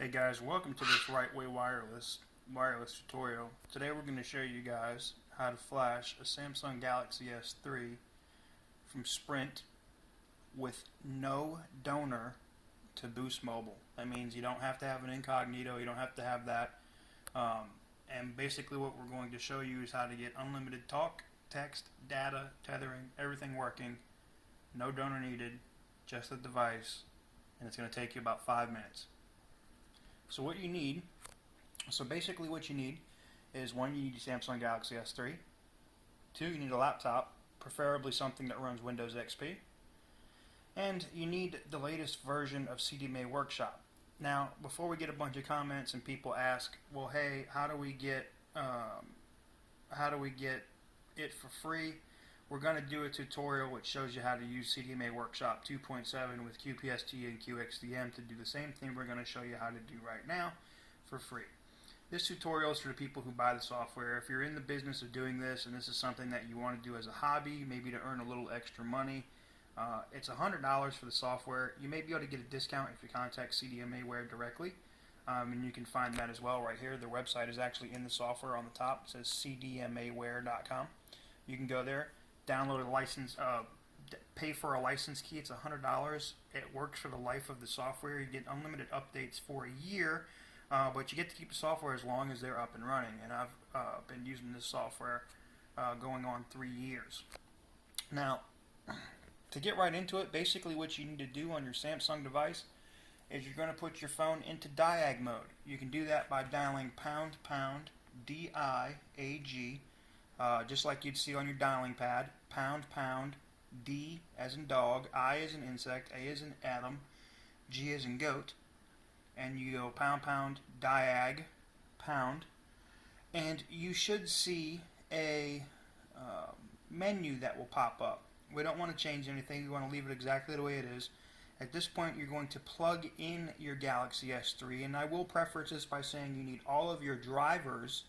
Hey guys, welcome to this Rightway wireless tutorial. Today we're going to show you guys how to flash a Samsung Galaxy S3 from Sprint with no donor to Boost Mobile. That means you don't have to have an incognito, you don't have to have that. And basically what we're going to show you is how to get unlimited talk, text, data, tethering, everything working, no donor needed, just the device, and it's going to take you about 5 minutes. So basically what you need is one, you need your Samsung Galaxy S3. Two, you need a laptop, preferably something that runs Windows XP. And you need the latest version of CDMA Workshop. Now, before we get a bunch of comments and people ask, well, hey, how do we get it for free? We're going to do a tutorial which shows you how to use CDMA Workshop 2.7 with QPST and QXDM to do the same thing we're going to show you how to do right now for free. This tutorial is for the people who buy the software. If you're in the business of doing this and this is something that you want to do as a hobby, maybe to earn a little extra money, it's $100 for the software. You may be able to get a discount if you contact CDMAware directly. And you can find that as well right here. Their website is actually in the software on the top. It says cdmaware.com. You can go there, download a license, pay for a license key. It's $100. It works for the life of the software. You get unlimited updates for a year, but you get to keep the software as long as they're up and running. And I've been using this software going on 3 years. Now, to get right into it, basically what you need to do on your Samsung device is you're going to put your phone into diag mode. You can do that by dialing pound pound DIAG, just like you'd see on your dialing pad. Pound pound D as in dog, I as in insect, A as in atom, G as in goat, and you go pound pound diag pound, and you should see a menu that will pop up. We don't want to change anything. We want to leave it exactly the way it is. At this point, you're going to plug in your Galaxy S3, and I will preface this by saying you need all of your drivers,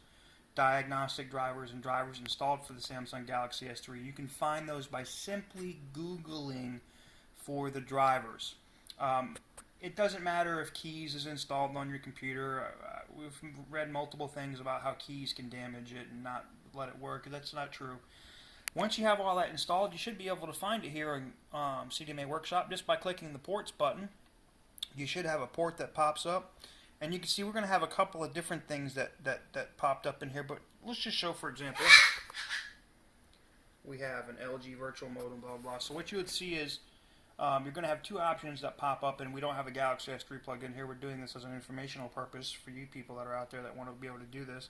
diagnostic drivers and drivers installed for the Samsung Galaxy S3. You can find those by simply Googling for the drivers. It doesn't matter if Keys is installed on your computer. We've read multiple things about how Keys can damage it and not let it work. That's not true. Once you have all that installed, you should be able to find it here in CDMA Workshop just by clicking the ports button. You should have a port that pops up, and you can see we're going to have a couple of different things that popped up in here, but let's just show, for example, we have an LG virtual modem, blah, blah, blah. So what you would see is you're going to have two options that pop up, and we don't have a Galaxy S3 plugged in here. We're doing this as an informational purpose for you people that are out there that want to be able to do this.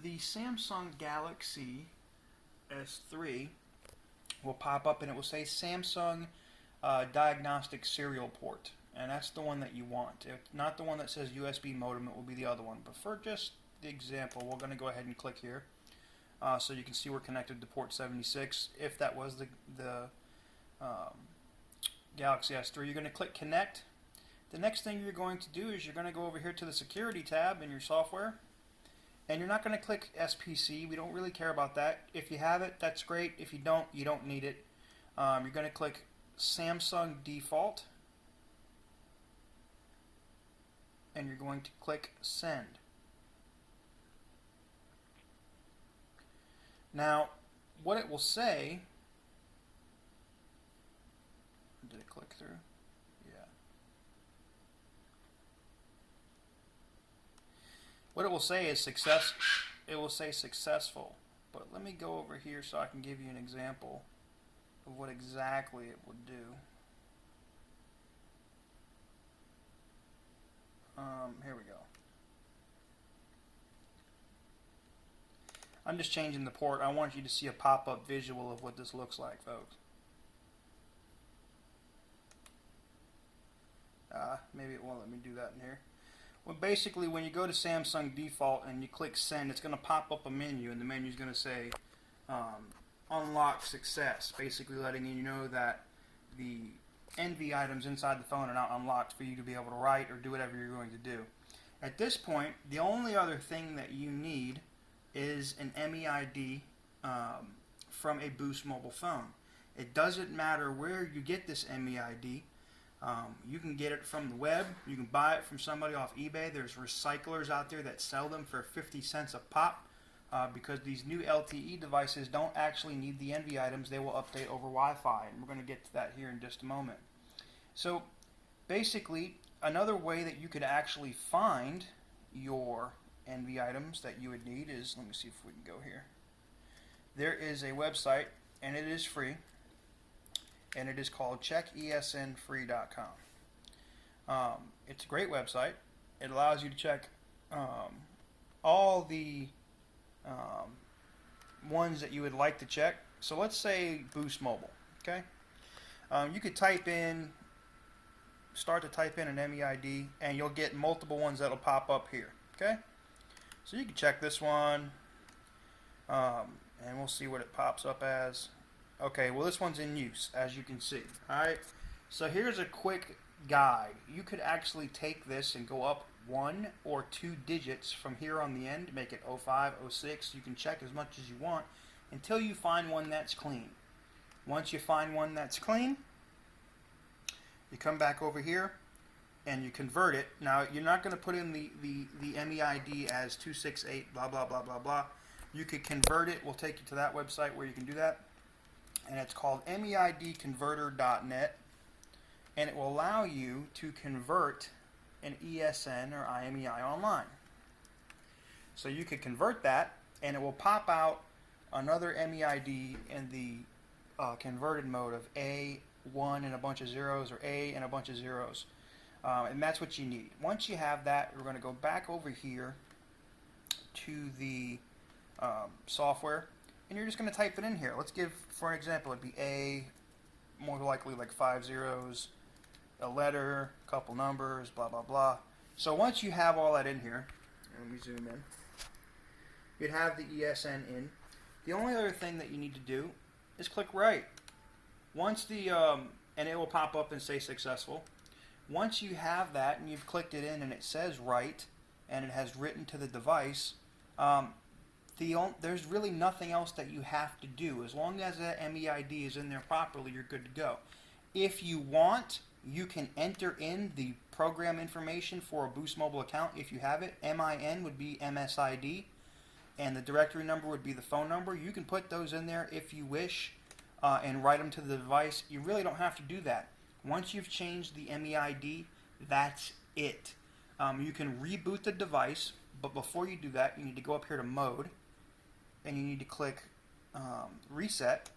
The Samsung Galaxy S3 will pop up and it will say Samsung Diagnostic Serial Port, and that's the one that you want. If not the one that says USB modem, it will be the other one. But for just the example, we're going to go ahead and click here so you can see we're connected to port 76. If that was the Galaxy S3, you're going to click connect. The next thing you're going to do is you're going to go over here to the security tab in your software. And you're not going to click SPC. We don't really care about that. If you have it, that's great. If you don't need it. You're going to click Samsung Default. And you're going to click Send. Now, what it will say... Did it click through? Yeah. What it will say is success. It will say successful. But let me go over here so I can give you an example of what exactly it would do. Here we go. I'm just changing the port. I want you to see a pop-up visual of what this looks like, folks. Maybe it won't let me do that in here. Well, basically, when you go to Samsung Default and you click Send, it's going to pop up a menu, and the menu is going to say Unlock Success, basically letting you know that the NV items inside the phone are now unlocked for you to be able to write or do whatever you're going to do. At this point, the only other thing that you need is an MEID from a Boost mobile phone. It doesn't matter where you get this MEID. You can get it from the web. You can buy it from somebody off eBay. There's recyclers out there that sell them for 50 cents a pop because these new LTE devices don't actually need the Envy items. They will update over Wi-Fi, and we're going to get to that here in just a moment. So basically, another way that you could actually find your Envy items that you would need is, let me see if we can go here. There is a website, and it is free, and it is called checkesnfree.com. It's a great website. It allows you to check all the ones that you would like to check. So let's say Boost Mobile, okay? You could start to type in an MEID, and you'll get multiple ones that'll pop up here, okay? So you can check this one, and we'll see what it pops up as. Okay, well this one's in use, as you can see. Alright, so here's a quick guide. You could actually take this and go up 1 or 2 digits from here on the end, make it 05, 06. You can check as much as you want until you find one that's clean. Once you find one that's clean, you come back over here and you convert it. Now, you're not going to put in the MEID as 268, blah, blah, blah, blah, blah. You could convert it. We'll take you to that website where you can do that. And it's called MEIDconverter.net, and it will allow you to convert an ESN or IMEI online. So you could convert that, and it will pop out another MEID in the converted mode of A1 and a bunch of zeros, or A and a bunch of zeros. And that's what you need. Once you have that, we're going to go back over here to the software, and you're just going to type it in here. Let's give, for an example, it'd be A, more likely like 5 zeros, a letter, a couple numbers, blah, blah, blah. So once you have all that in here, let me zoom in, you'd have the ESN in. The only other thing that you need to do is click write. Once the, and it will pop up and say successful. Once you have that and you've clicked it in and it says write, and it has written to the device, there's really nothing else that you have to do. As long as that MEID is in there properly, you're good to go. If you want, you can enter in the program information for a Boost Mobile account if you have it. MIN would be MSID, and the directory number would be the phone number. You can put those in there if you wish and write them to the device. You really don't have to do that. Once you've changed the MEID, that's it. You can reboot the device, but before you do that, you need to go up here to Mode, and you need to click Reset.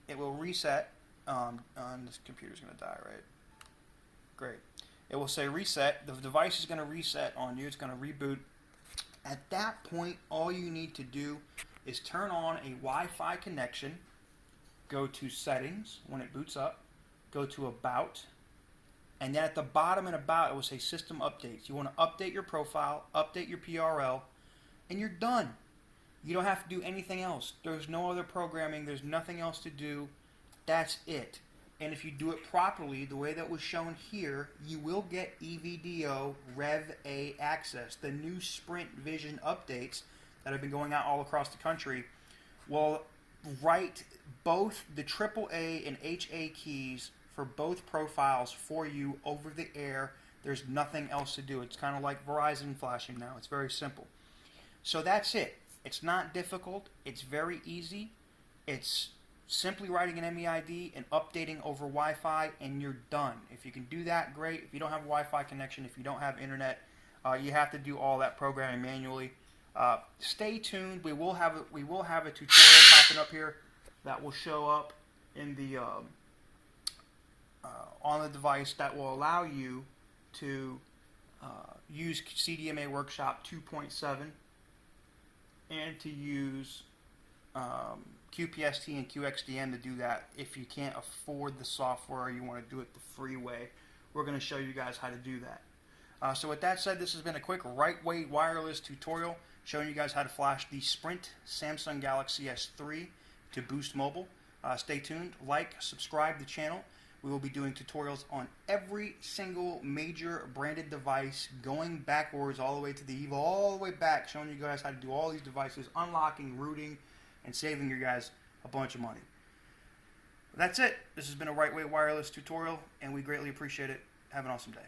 It will reset. This computer's going to die, right? Great. It will say Reset. The device is going to reset on you. It's going to reboot. At that point, all you need to do is turn on a Wi-Fi connection, go to Settings when it boots up, go to About, and then at the bottom in About, it will say System Updates. You want to update your profile, update your PRL, and you're done. You don't have to do anything else. There's no other programming. There's nothing else to do. That's it. And if you do it properly, the way that was shown here, you will get EVDO Rev A access. The new Sprint Vision updates that have been going out all across the country will write both the AAA and HA keys for both profiles for you over the air. There's nothing else to do. It's kind of like Verizon flashing now. It's very simple. So that's it. It's not difficult. It's very easy. It's simply writing an MEID and updating over Wi-Fi, and you're done. If you can do that, great. If you don't have a Wi-Fi connection, if you don't have internet, you have to do all that programming manually. Stay tuned. We will have a tutorial popping up here that will show up in the on the device that will allow you to use CDMA Workshop 2.7 and to use QPST and QXDM to do that. If you can't afford the software or you want to do it the free way, we're going to show you guys how to do that. So with that said, this has been a quick RightWay wireless tutorial showing you guys how to flash the Sprint Samsung Galaxy S3 to Boost Mobile. Stay tuned, like, subscribe to the channel. We will be doing tutorials on every single major branded device, going backwards all the way to the EVO, all the way back, showing you guys how to do all these devices, unlocking, rooting, and saving you guys a bunch of money. That's it. This has been a Right Way Wireless tutorial, and we greatly appreciate it. Have an awesome day.